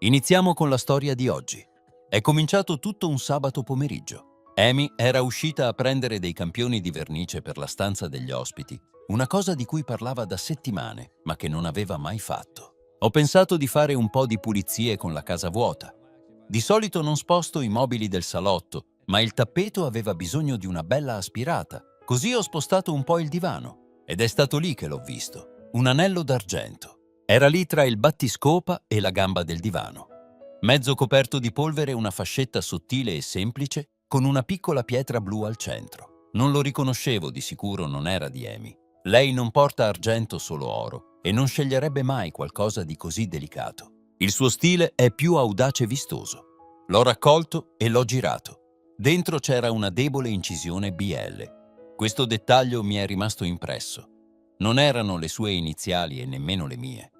Iniziamo con la storia di oggi. È cominciato tutto un sabato pomeriggio. Amy era uscita a prendere dei campioni di vernice per la stanza degli ospiti, una cosa di cui parlava da settimane, ma che non aveva mai fatto. Ho pensato di fare un po' di pulizie con la casa vuota. Di solito non sposto i mobili del salotto, ma il tappeto aveva bisogno di una bella aspirata, così ho spostato un po' il divano. Ed è stato lì che l'ho visto, un anello d'argento. Era lì tra il battiscopa e la gamba del divano. Mezzo coperto di polvere, una fascetta sottile e semplice con una piccola pietra blu al centro. Non lo riconoscevo, di sicuro non era di Amy. Lei non porta argento, solo oro, e non sceglierebbe mai qualcosa di così delicato. Il suo stile è più audace e vistoso. L'ho raccolto e l'ho girato. Dentro c'era una debole incisione BL. Questo dettaglio mi è rimasto impresso. Non erano le sue iniziali e nemmeno le mie.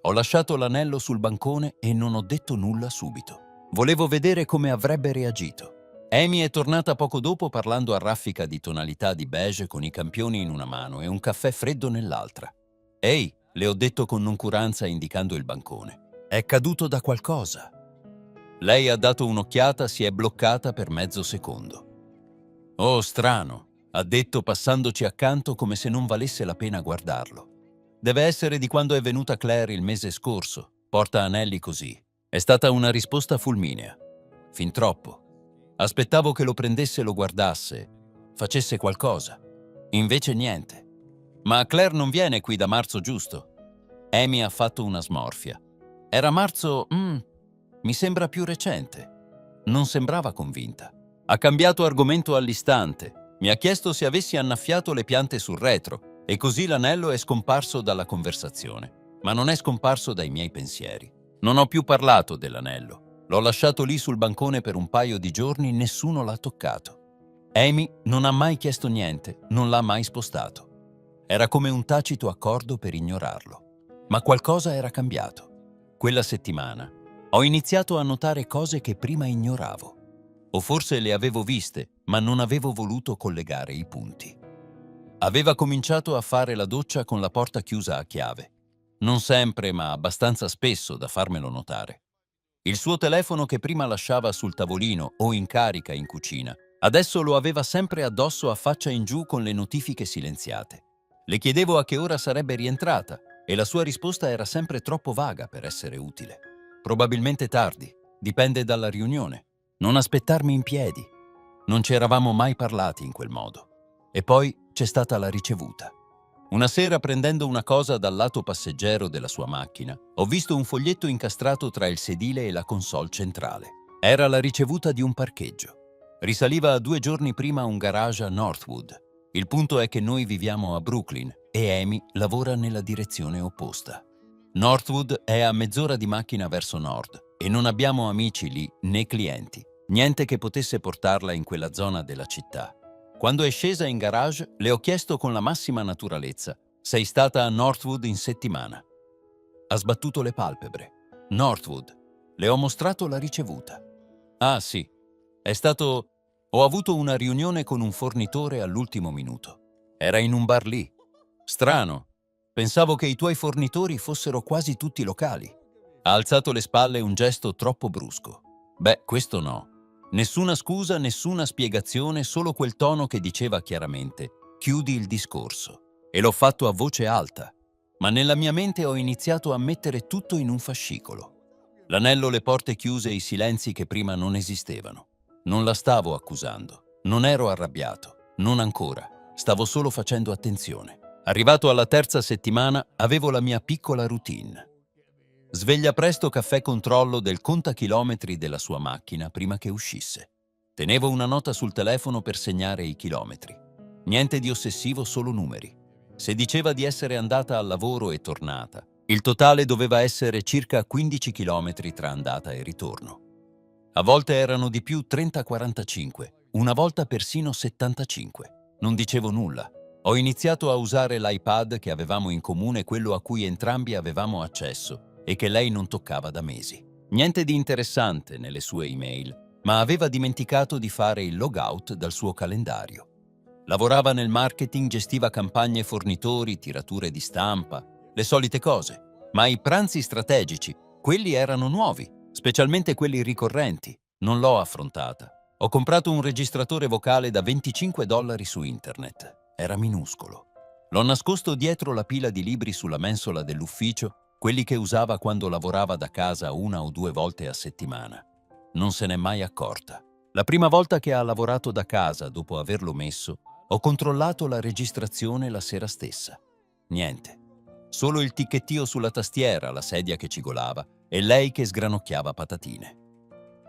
Ho lasciato l'anello sul bancone e non ho detto nulla subito. Volevo vedere come avrebbe reagito. Amy è tornata poco dopo parlando a raffica di tonalità di beige con i campioni in una mano e un caffè freddo nell'altra. «Ehi», le ho detto con noncuranza indicando il bancone. «È caduto da qualcosa». Lei ha dato un'occhiata, si è bloccata per mezzo secondo. «Oh, strano», ha detto passandoci accanto come se non valesse la pena guardarlo. «Deve essere di quando è venuta Claire il mese scorso. Porta anelli così». È stata una risposta fulminea. Fin troppo. Aspettavo che lo prendesse e lo guardasse, facesse qualcosa. Invece niente. «Ma Claire non viene qui da marzo, giusto?» Amy ha fatto una smorfia. «Era marzo? Mi sembra più recente». Non sembrava convinta. Ha cambiato argomento all'istante. Mi ha chiesto se avessi annaffiato le piante sul retro, e così l'anello è scomparso dalla conversazione, ma non è scomparso dai miei pensieri. Non ho più parlato dell'anello. L'ho lasciato lì sul bancone per un paio di giorni, nessuno l'ha toccato. Amy non ha mai chiesto niente, non l'ha mai spostato. Era come un tacito accordo per ignorarlo. Ma qualcosa era cambiato. Quella settimana ho iniziato a notare cose che prima ignoravo. O forse le avevo viste, ma non avevo voluto collegare i punti. Aveva cominciato a fare la doccia con la porta chiusa a chiave. Non sempre, ma abbastanza spesso da farmelo notare. Il suo telefono, che prima lasciava sul tavolino o in carica in cucina, adesso lo aveva sempre addosso a faccia in giù con le notifiche silenziate. Le chiedevo a che ora sarebbe rientrata e la sua risposta era sempre troppo vaga per essere utile. Probabilmente tardi, dipende dalla riunione. Non aspettarmi in piedi. Non ci eravamo mai parlati in quel modo. E poi c'è stata la ricevuta. Una sera, prendendo una cosa dal lato passeggero della sua macchina, ho visto un foglietto incastrato tra il sedile e la console centrale. Era la ricevuta di un parcheggio. Risaliva a 2 giorni prima a un garage a Northwood. Il punto è che noi viviamo a Brooklyn e Amy lavora nella direzione opposta. Northwood è a mezz'ora di macchina verso nord e non abbiamo amici lì né clienti. Niente che potesse portarla in quella zona della città. Quando è scesa in garage, le ho chiesto con la massima naturalezza: «Sei stata a Northwood in settimana?» Ha sbattuto le palpebre. «Northwood». Le ho mostrato la ricevuta. «Ah sì, è stato... Ho avuto una riunione con un fornitore all'ultimo minuto. Era in un bar lì. Strano. Pensavo che i tuoi fornitori fossero quasi tutti locali». Ha alzato le spalle, un gesto troppo brusco. «Beh, questo no». Nessuna scusa, nessuna spiegazione, solo quel tono che diceva chiaramente: «Chiudi il discorso». E l'ho fatto a voce alta. Ma nella mia mente ho iniziato a mettere tutto in un fascicolo. L'anello, le porte chiuse, i silenzi che prima non esistevano. Non la stavo accusando. Non ero arrabbiato. Non ancora. Stavo solo facendo attenzione. Arrivato alla 3ª settimana, avevo la mia piccola routine. Sveglia presto, caffè, controllo del contachilometri della sua macchina prima che uscisse. Tenevo una nota sul telefono per segnare i chilometri. Niente di ossessivo, solo numeri. Se diceva di essere andata al lavoro e tornata, il totale doveva essere circa 15 chilometri tra andata e ritorno. A volte erano di più, 30-45, una volta persino 75. Non dicevo nulla. Ho iniziato a usare l'iPad che avevamo in comune, quello a cui entrambi avevamo accesso e che lei non toccava da mesi. Niente di interessante nelle sue email, ma aveva dimenticato di fare il logout dal suo calendario. Lavorava nel marketing, gestiva campagne fornitori, tirature di stampa, le solite cose. Ma i pranzi strategici, quelli erano nuovi, specialmente quelli ricorrenti. Non l'ho affrontata. Ho comprato un registratore vocale da $25 su internet. Era minuscolo. L'ho nascosto dietro la pila di libri sulla mensola dell'ufficio, quelli che usava quando lavorava da casa 1 o 2 volte a settimana. Non se n'è mai accorta. La prima volta che ha lavorato da casa, dopo averlo messo, ho controllato la registrazione la sera stessa. Niente. Solo il ticchettio sulla tastiera, la sedia che cigolava e lei che sgranocchiava patatine.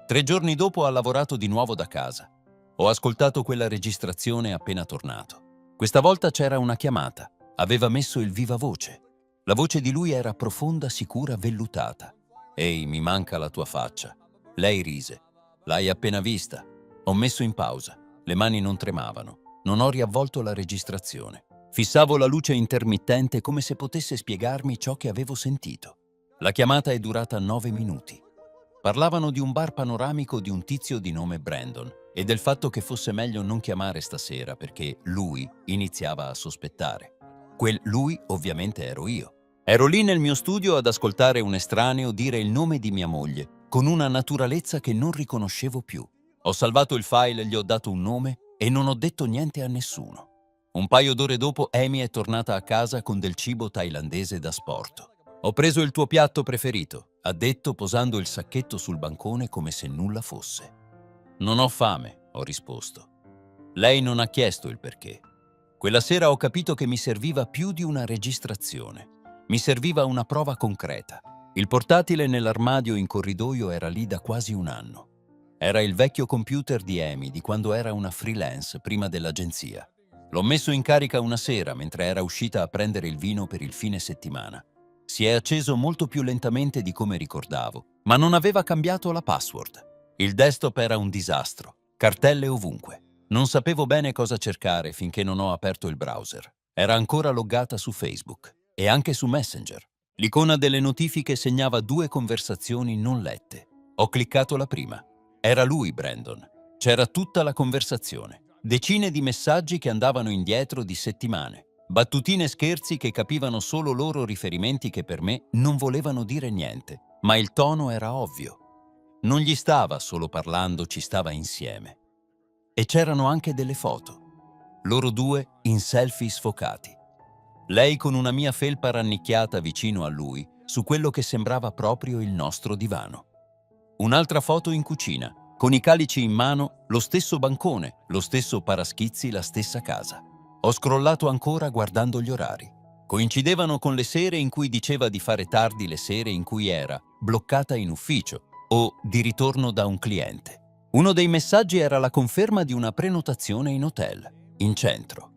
3 giorni dopo ha lavorato di nuovo da casa. Ho ascoltato quella registrazione appena tornato. Questa volta c'era una chiamata. Aveva messo il viva voce. La voce di lui era profonda, sicura, vellutata. «Ehi, mi manca la tua faccia». Lei rise. «L'hai appena vista?» Ho messo in pausa. Le mani non tremavano. Non ho riavvolto la registrazione. Fissavo la luce intermittente come se potesse spiegarmi ciò che avevo sentito. La chiamata è durata 9 minuti. Parlavano di un bar panoramico di un tizio di nome Brandon e del fatto che fosse meglio non chiamare stasera perché lui iniziava a sospettare. Quel lui ovviamente ero io. Ero lì nel mio studio ad ascoltare un estraneo dire il nome di mia moglie con una naturalezza che non riconoscevo più. Ho salvato il file, gli ho dato un nome e non ho detto niente a nessuno. Un paio d'ore dopo Amy è tornata a casa con del cibo thailandese da sporto. «Ho preso il tuo piatto preferito», ha detto posando il sacchetto sul bancone come se nulla fosse. «Non ho fame», ho risposto. Lei non ha chiesto il perché. Quella sera ho capito che mi serviva più di una registrazione. Mi serviva una prova concreta. Il portatile nell'armadio in corridoio era lì da quasi un anno. Era il vecchio computer di Amy di quando era una freelance prima dell'agenzia. L'ho messo in carica una sera mentre era uscita a prendere il vino per il fine settimana. Si è acceso molto più lentamente di come ricordavo, ma non aveva cambiato la password. Il desktop era un disastro, cartelle ovunque. Non sapevo bene cosa cercare finché non ho aperto il browser. Era ancora loggata su Facebook e anche su Messenger. L'icona delle notifiche segnava 2 conversazioni non lette. Ho cliccato la prima. Era lui, Brandon. C'era tutta la conversazione. Decine di messaggi che andavano indietro di settimane. Battutine e scherzi che capivano solo loro, riferimenti che per me non volevano dire niente. Ma il tono era ovvio. Non gli stava solo parlando, ci stava insieme. E c'erano anche delle foto. Loro due in selfie sfocati. Lei con una mia felpa rannicchiata vicino a lui, su quello che sembrava proprio il nostro divano. Un'altra foto in cucina, con i calici in mano, lo stesso bancone, lo stesso paraschizzi, la stessa casa. Ho scrollato ancora guardando gli orari. Coincidevano con le sere in cui diceva di fare tardi, le sere in cui era bloccata in ufficio o di ritorno da un cliente. Uno dei messaggi era la conferma di una prenotazione in hotel, in centro.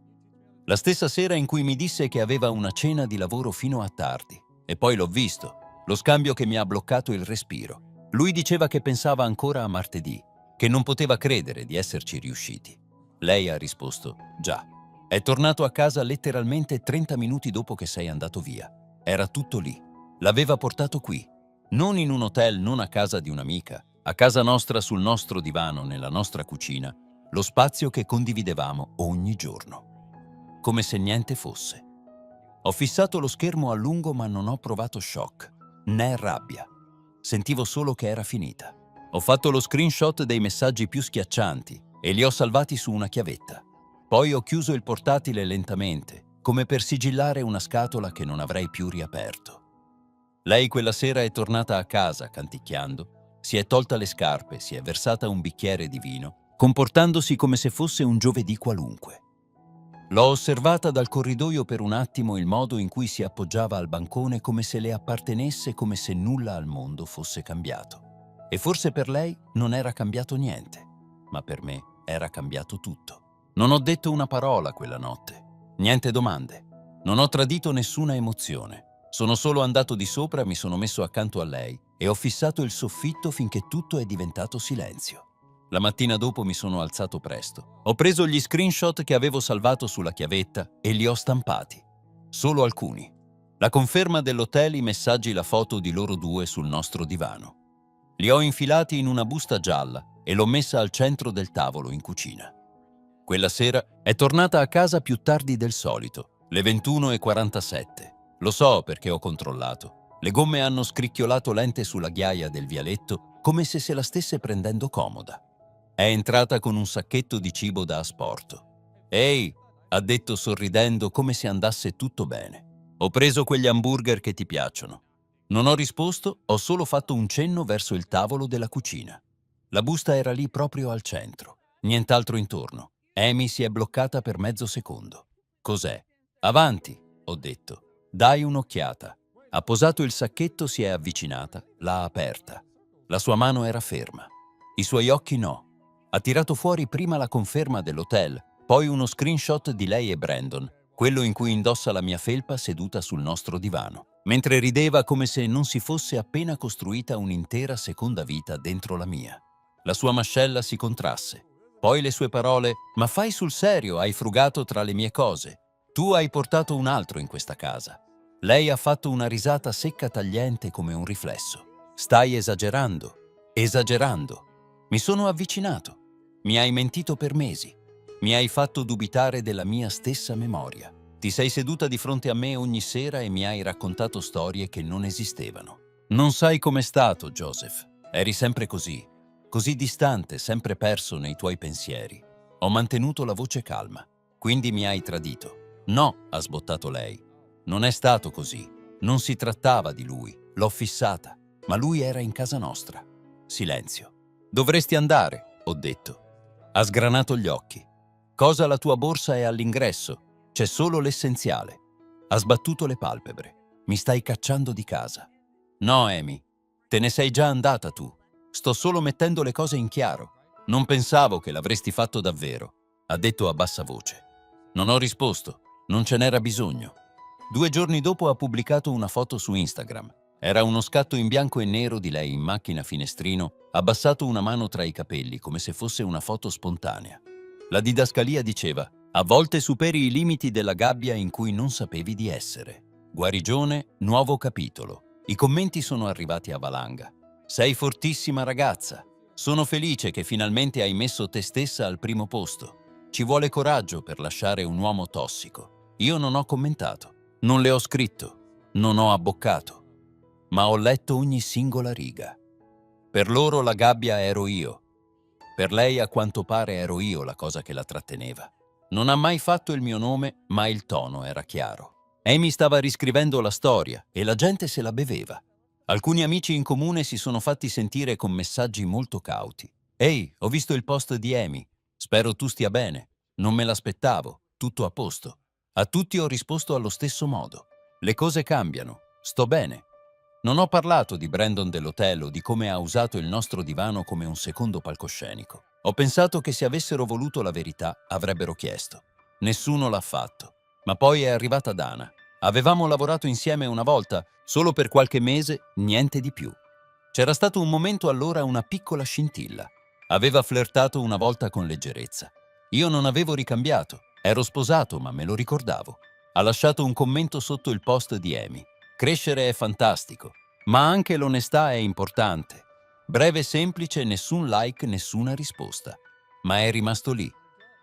La stessa sera in cui mi disse che aveva una cena di lavoro fino a tardi. E poi l'ho visto, lo scambio che mi ha bloccato il respiro. Lui diceva che pensava ancora a martedì, che non poteva credere di esserci riusciti. Lei ha risposto, già. È tornato a casa letteralmente 30 minuti dopo che sei andato via. Era tutto lì. L'aveva portato qui. Non in un hotel, non a casa di un'amica. A casa nostra, sul nostro divano, nella nostra cucina. Lo spazio che condividevamo ogni giorno. Come se niente fosse. Ho fissato lo schermo a lungo ma non ho provato shock, né rabbia. Sentivo solo che era finita. Ho fatto lo screenshot dei messaggi più schiaccianti e li ho salvati su una chiavetta. Poi ho chiuso il portatile lentamente, come per sigillare una scatola che non avrei più riaperto. Lei quella sera è tornata a casa canticchiando, si è tolta le scarpe, si è versata un bicchiere di vino, comportandosi come se fosse un giovedì qualunque. L'ho osservata dal corridoio per un attimo, il modo in cui si appoggiava al bancone come se le appartenesse, come se nulla al mondo fosse cambiato. E forse per lei non era cambiato niente, ma per me era cambiato tutto. Non ho detto una parola quella notte, niente domande. Non ho tradito nessuna emozione. Sono solo andato di sopra, mi sono messo accanto a lei e ho fissato il soffitto finché tutto è diventato silenzio. La mattina dopo mi sono alzato presto. Ho preso gli screenshot che avevo salvato sulla chiavetta e li ho stampati. Solo alcuni. La conferma dell'hotel, i messaggi, la foto di loro due sul nostro divano. Li ho infilati in una busta gialla e l'ho messa al centro del tavolo in cucina. Quella sera è tornata a casa più tardi del solito, le 21:47. Lo so perché ho controllato. Le gomme hanno scricchiolato lente sulla ghiaia del vialetto come se la stesse prendendo comoda. È entrata con un sacchetto di cibo da asporto. «Ehi», ha detto sorridendo come se andasse tutto bene. «Ho preso quegli hamburger che ti piacciono». Non ho risposto, ho solo fatto un cenno verso il tavolo della cucina. La busta era lì proprio al centro, nient'altro intorno. Amy si è bloccata per mezzo secondo. «Cos'è?» «Avanti», ho detto. «Dai un'occhiata». Ha posato il sacchetto, si è avvicinata, l'ha aperta. La sua mano era ferma. I suoi occhi no. Ha tirato fuori prima la conferma dell'hotel, poi uno screenshot di lei e Brandon, quello in cui indossa la mia felpa seduta sul nostro divano, mentre rideva come se non si fosse appena costruita un'intera seconda vita dentro la mia. La sua mascella si contrasse. Poi le sue parole: «Ma fai sul serio, hai frugato tra le mie cose. Tu hai portato un altro in questa casa». Lei ha fatto una risata secca tagliente come un riflesso. «Stai esagerando, esagerando. Mi sono avvicinato. Mi hai mentito per mesi. Mi hai fatto dubitare della mia stessa memoria. Ti sei seduta di fronte a me ogni sera e mi hai raccontato storie che non esistevano. Non sai com'è stato, Joseph. Eri sempre così, così distante, sempre perso nei tuoi pensieri. Ho mantenuto la voce calma. Quindi mi hai tradito». «No», ha sbottato lei. «Non è stato così. Non si trattava di lui. L'ho fissata. Ma lui era in casa nostra». Silenzio. «Dovresti andare», ho detto. Ha sgranato gli occhi. «Cosa, la tua borsa è all'ingresso? C'è solo l'essenziale». Ha sbattuto le palpebre. «Mi stai cacciando di casa». «No, Amy. Te ne sei già andata tu. Sto solo mettendo le cose in chiaro. Non pensavo che l'avresti fatto davvero», ha detto a bassa voce. Non ho risposto. Non ce n'era bisogno. 2 giorni dopo ha pubblicato una foto su Instagram. Era uno scatto in bianco e nero di lei in macchina finestrino, abbassato una mano tra i capelli come se fosse una foto spontanea. La didascalia diceva: «A volte superi i limiti della gabbia in cui non sapevi di essere». Guarigione, nuovo capitolo. I commenti sono arrivati a valanga. «Sei fortissima ragazza. Sono felice che finalmente hai messo te stessa al primo posto. Ci vuole coraggio per lasciare un uomo tossico». Io non ho commentato. Non le ho scritto, non ho abboccato, ma ho letto ogni singola riga. Per loro la gabbia ero io. Per lei, a quanto pare, ero io la cosa che la tratteneva. Non ha mai fatto il mio nome, ma il tono era chiaro. Amy stava riscrivendo la storia e la gente se la beveva. Alcuni amici in comune si sono fatti sentire con messaggi molto cauti. «Ehi, ho visto il post di Amy. Spero tu stia bene. Non me l'aspettavo. Tutto a posto». A tutti ho risposto allo stesso modo. «Le cose cambiano. Sto bene». Non ho parlato di Brandon dell'hotel o di come ha usato il nostro divano come un secondo palcoscenico. Ho pensato che se avessero voluto la verità avrebbero chiesto. Nessuno l'ha fatto. Ma poi è arrivata Dana. Avevamo lavorato insieme una volta, solo per qualche mese, niente di più. C'era stato un momento allora, una piccola scintilla. Aveva flirtato una volta con leggerezza. Io non avevo ricambiato. Ero sposato, ma me lo ricordavo. Ha lasciato un commento sotto il post di Amy. «Crescere è fantastico, ma anche l'onestà è importante». Breve e semplice, nessun like, nessuna risposta. Ma è rimasto lì.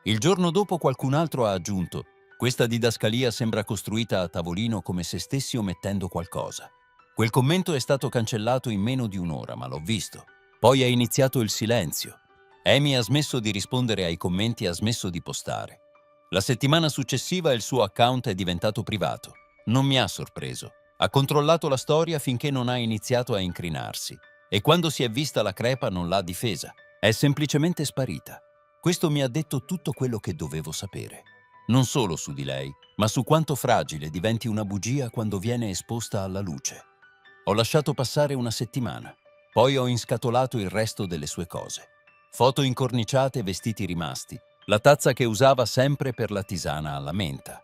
Il giorno dopo qualcun altro ha aggiunto: «Questa didascalia sembra costruita a tavolino, come se stessi omettendo qualcosa». Quel commento è stato cancellato in meno di un'ora, ma l'ho visto. Poi è iniziato il silenzio. Amy ha smesso di rispondere ai commenti, ha smesso di postare. La settimana successiva il suo account è diventato privato. Non mi ha sorpreso. Ha controllato la storia finché non ha iniziato a incrinarsi. E quando si è vista la crepa non l'ha difesa. È semplicemente sparita. Questo mi ha detto tutto quello che dovevo sapere. Non solo su di lei, ma su quanto fragile diventi una bugia quando viene esposta alla luce. Ho lasciato passare una settimana. Poi ho inscatolato il resto delle sue cose. Foto incorniciate, vestiti rimasti, la tazza che usava sempre per la tisana alla menta.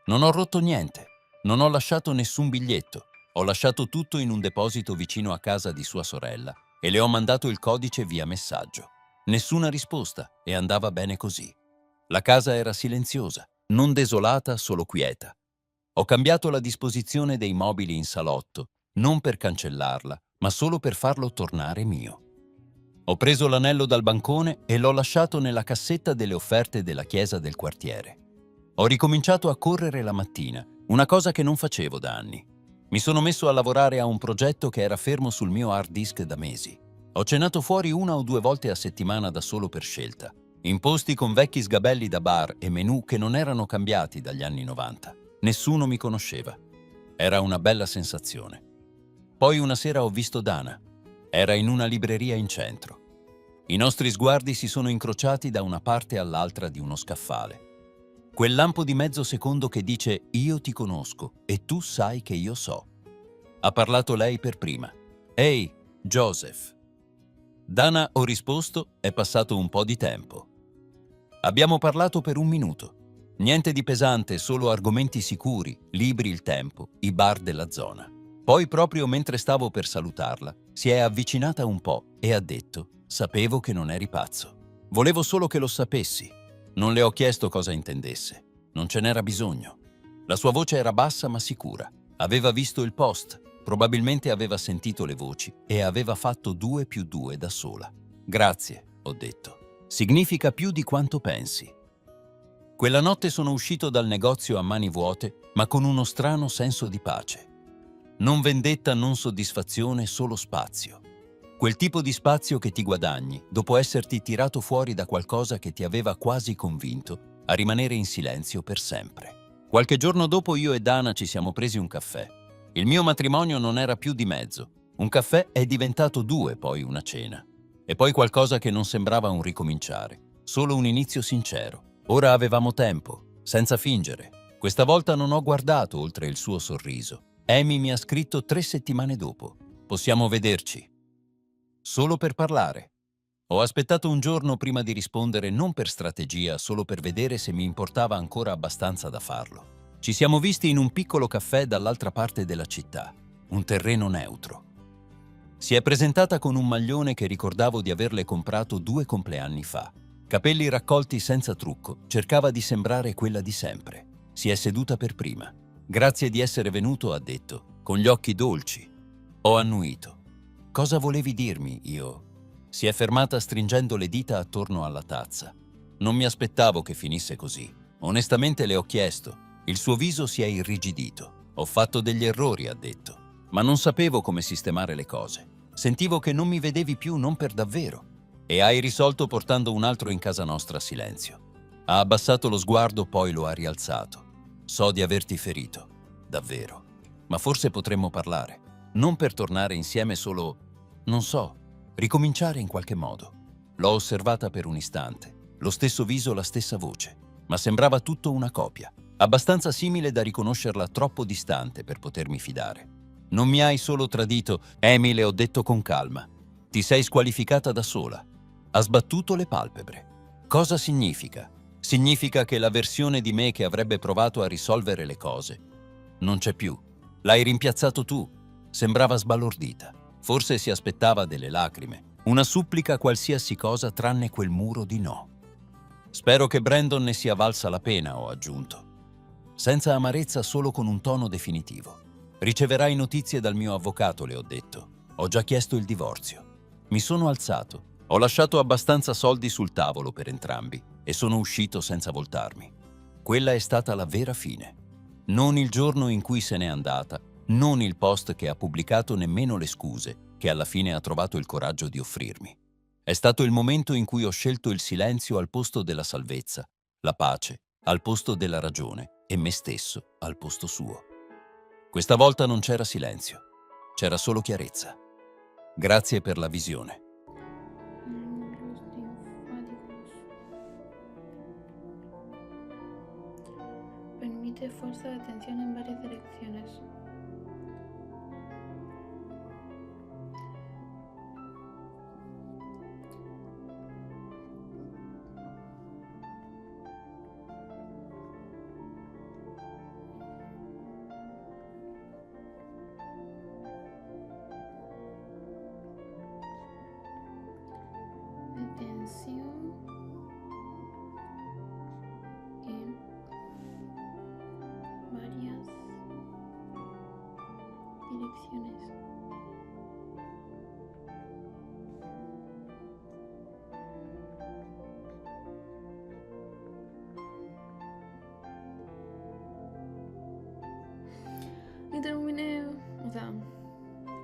Non ho rotto niente, non ho lasciato nessun biglietto, ho lasciato tutto in un deposito vicino a casa di sua sorella e le ho mandato il codice via messaggio. Nessuna risposta e andava bene così. La casa era silenziosa, non desolata, solo quieta. Ho cambiato la disposizione dei mobili in salotto, non per cancellarla, ma solo per farlo tornare mio. Ho preso l'anello dal bancone e l'ho lasciato nella cassetta delle offerte della chiesa del quartiere. Ho ricominciato a correre la mattina, una cosa che non facevo da anni. Mi sono messo a lavorare a un progetto che era fermo sul mio hard disk da mesi. Ho cenato fuori 1 o 2 volte a settimana da solo per scelta, in posti con vecchi sgabelli da bar e menù che non erano cambiati dagli anni 90. Nessuno mi conosceva. Era una bella sensazione. Poi una sera ho visto Dana. Era in una libreria in centro. I nostri sguardi si sono incrociati da una parte all'altra di uno scaffale. Quel lampo di mezzo secondo che dice «Io ti conosco e tu sai che io so». Ha parlato lei per prima. «Ehi, Joseph». Dana, ho risposto, è passato un po' di tempo. Abbiamo parlato per 1 minuto. Niente di pesante, solo argomenti sicuri, libri il tempo, i bar della zona. Poi, proprio mentre stavo per salutarla, si è avvicinata un po' e ha detto «Sapevo che non eri pazzo. Volevo solo che lo sapessi». Non le ho chiesto cosa intendesse. Non ce n'era bisogno. La sua voce era bassa ma sicura. Aveva visto il post, probabilmente aveva sentito le voci e aveva fatto 2 più 2 da sola. «Grazie», ho detto. «Significa più di quanto pensi». Quella notte sono uscito dal negozio a mani vuote, ma con uno strano senso di pace. Non vendetta, non soddisfazione, solo spazio. Quel tipo di spazio che ti guadagni dopo esserti tirato fuori da qualcosa che ti aveva quasi convinto a rimanere in silenzio per sempre. Qualche giorno dopo io e Dana ci siamo presi un caffè. Il mio matrimonio non era più di mezzo. Un caffè è diventato 2, poi una cena. E poi qualcosa che non sembrava un ricominciare, solo un inizio sincero. Ora avevamo tempo, senza fingere. Questa volta non ho guardato oltre il suo sorriso. Amy mi ha scritto 3 settimane dopo. «Possiamo vederci?» Solo per parlare. Ho aspettato un giorno prima di rispondere, non per strategia, solo per vedere se mi importava ancora abbastanza da farlo. Ci siamo visti in un piccolo caffè dall'altra parte della città, un terreno neutro. Si è presentata con un maglione che ricordavo di averle comprato 2 compleanni fa. Capelli raccolti senza trucco, cercava di sembrare quella di sempre. Si è seduta per prima. «Grazie di essere venuto», ha detto, con gli occhi dolci. Ho annuito. «Cosa volevi dirmi?» io. Si è fermata stringendo le dita attorno alla tazza. Non mi aspettavo che finisse così. Onestamente le ho chiesto. Il suo viso si è irrigidito. «Ho fatto degli errori», ha detto, «ma non sapevo come sistemare le cose. Sentivo che non mi vedevi più, non per davvero. E hai risolto portando un altro in casa nostra a silenzio». Ha abbassato lo sguardo, poi lo ha rialzato. «So di averti ferito, davvero. Ma forse potremmo parlare. Non per tornare insieme, solo, non so, ricominciare in qualche modo». L'ho osservata per un istante, lo stesso viso, la stessa voce, ma sembrava tutto una copia, abbastanza simile da riconoscerla troppo distante per potermi fidare. «Non mi hai solo tradito, Amy», le ho detto con calma. «Ti sei squalificata da sola». Ha sbattuto le palpebre. «Cosa significa?» «Significa che la versione di me che avrebbe provato a risolvere le cose non c'è più. L'hai rimpiazzato tu». Sembrava sbalordita. Forse si aspettava delle lacrime, una supplica, qualsiasi cosa tranne quel muro di no. «Spero che Brandon ne sia valsa la pena», ho aggiunto. Senza amarezza, solo con un tono definitivo. «Riceverai notizie dal mio avvocato», le ho detto. «Ho già chiesto il divorzio». Mi sono alzato. Ho lasciato abbastanza soldi sul tavolo per entrambi e sono uscito senza voltarmi. Quella è stata la vera fine. Non il giorno in cui se n'è andata, non il post che ha pubblicato, nemmeno le scuse che alla fine ha trovato il coraggio di offrirmi. È stato il momento in cui ho scelto il silenzio al posto della salvezza, la pace al posto della ragione e me stesso al posto suo. Questa volta non c'era silenzio, c'era solo chiarezza. Grazie per la visione. Ganglios linfáticos. Permite fuerza de atención en varias direcciones. Detención en varias direcciones. Y terminé sea,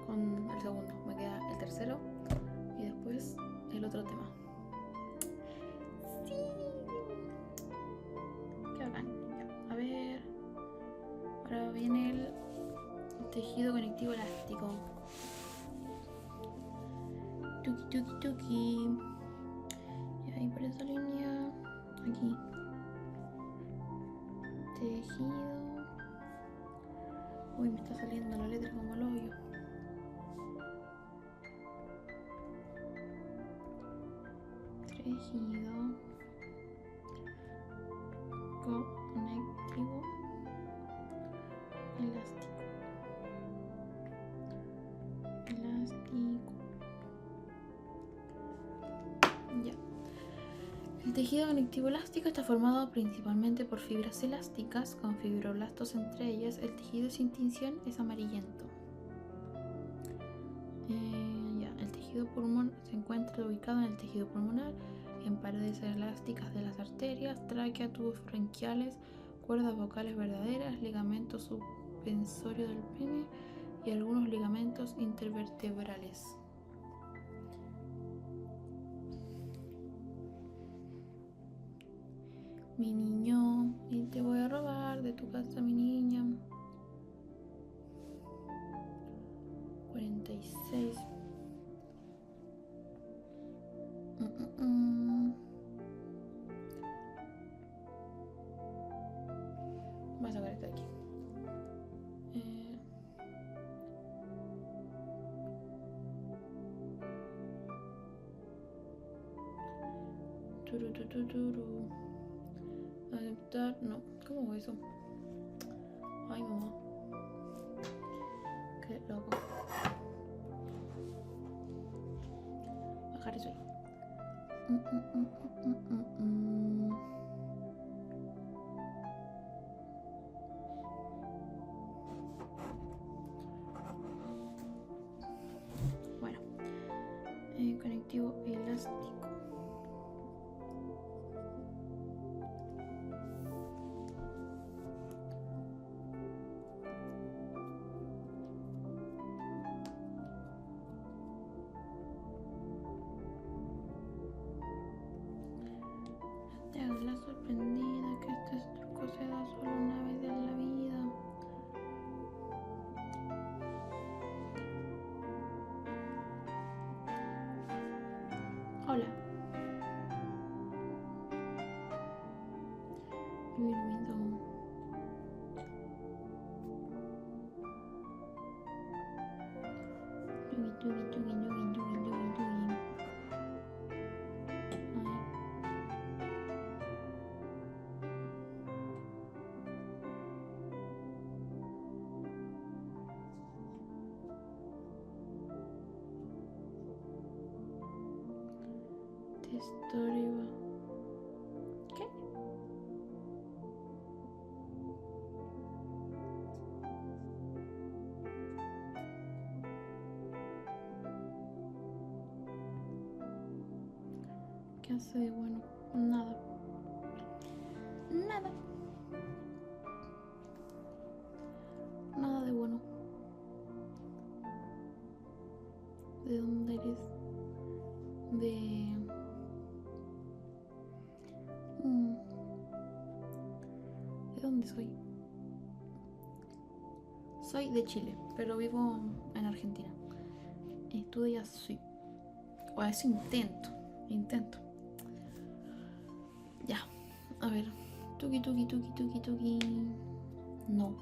con el segundo. Me queda el tercero y después el otro tema. Sí. Qué bacán. Ya, a ver. Ahora viene el tejido conectivo elástico. Tuki, tuki, tuki. Y ahí por esa línea. Aquí. Tejido. Uy, me está saliendo la letra como el hoyo. Tejido conectivo elástico. Ya. El tejido conectivo elástico está formado principalmente por fibras elásticas con fibroblastos entre ellas. El tejido sin tinción es amarillento. El tejido pulmonar se encuentra ubicado en el tejido pulmonar, en paredes elásticas de las arterias, tráquea, tubos bronquiales, cuerdas vocales verdaderas, ligamento suspensorio del pene y algunos ligamentos intervertebrales. Mi niño, y te voy a robar de tu casa, mi niña. 46. Voy a sacar esto de aquí. Aceptar, no, ¿cómo fue eso? Ay, mamá, qué loco. Bajar eso ahí. Bueno, conectivo elástico. Te hagas la sorprendida que este truco se da solo una vez en la vida. Hola. Story. ¿Qué? ¿Qué hace de bueno? Nada. Nada. Nada de bueno. ¿De dónde eres? ¿De dónde soy? Soy de Chile, pero vivo en Argentina. Estudio así. O eso intento. Ya, a ver. Tuki. No.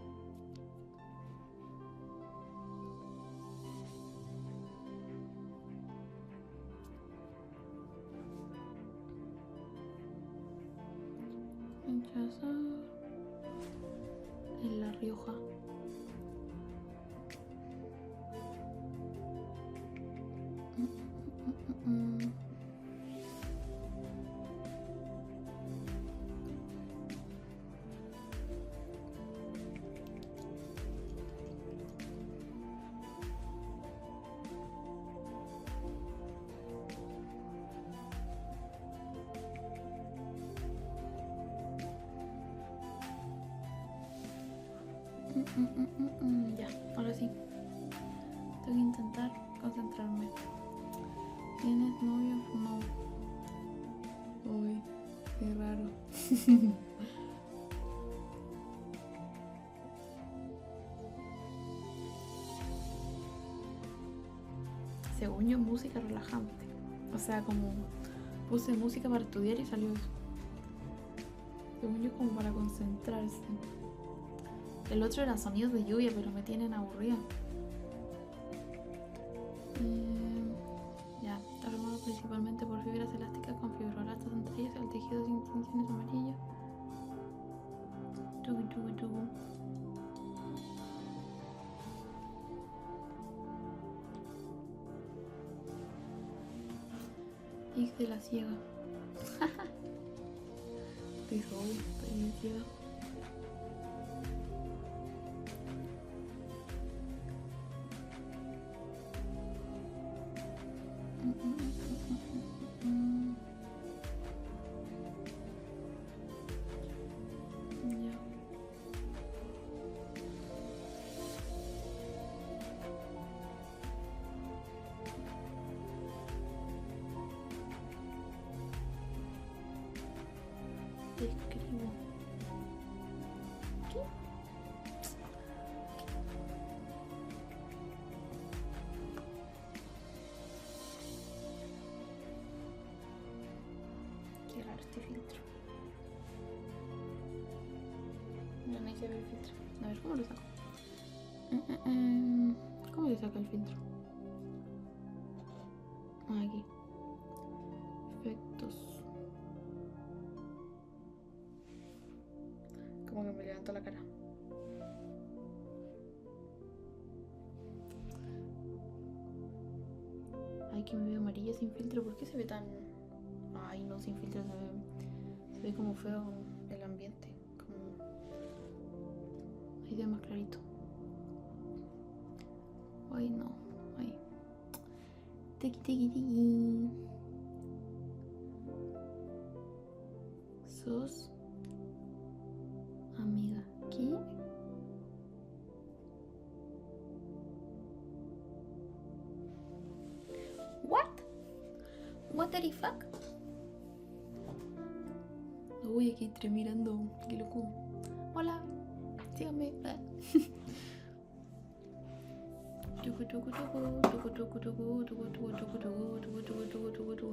Rechazar. En La Rioja. Ya, ahora sí. Tengo que intentar concentrarme. ¿Tienes novio? No. Uy, qué raro. Según yo, música relajante. O sea, como puse música para estudiar y salió eso. Según yo, como para concentrarse. El otro era sonidos de lluvia, pero me tienen aburrida. Ya, está formado principalmente por fibras elásticas con fibroblastos entre ellas, el tejido sin tensiones amarillo. Tugu, tugu, tugu. Hija de la ciega. Estoy sola, estoy bien ciega. Ya. Te escribo. ¿Qué? Qué raro este filtro. No hay que ver el filtro. A ver, ¿cómo lo saco? ¿Cómo se saca el filtro? Ah, aquí. Efectos. Como que me levanto la cara. Ay, que me veo amarilla sin filtro. ¿Por qué se ve tan...? Ay, no, sin filtro se ve como feo el ambiente. Como... ahí se ve más clarito. Ay, no. Ay. Tiki, tiki, tiki. Sos... amiga. ¿Qué? What? What the fuck? Uy, aquí estoy mirando. Qué loco. Hola. Síganme.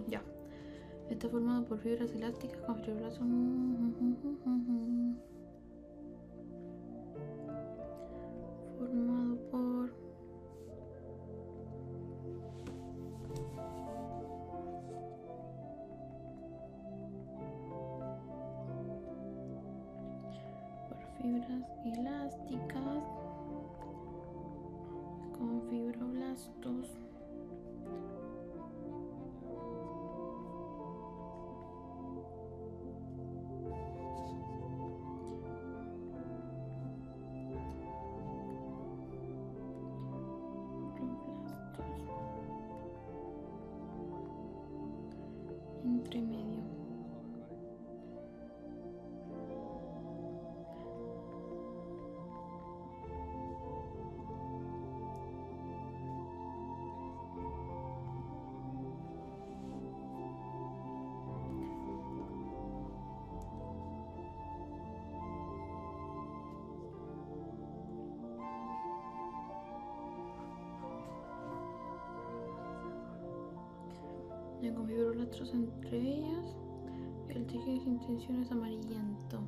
Ya. Está formado por fibras elásticas con fibroblastos. Formado por... fibras elásticas con fibroblastos. Entre medio. Ya con fibroblastos entre ellas. El tejido sin tensión es amarillento.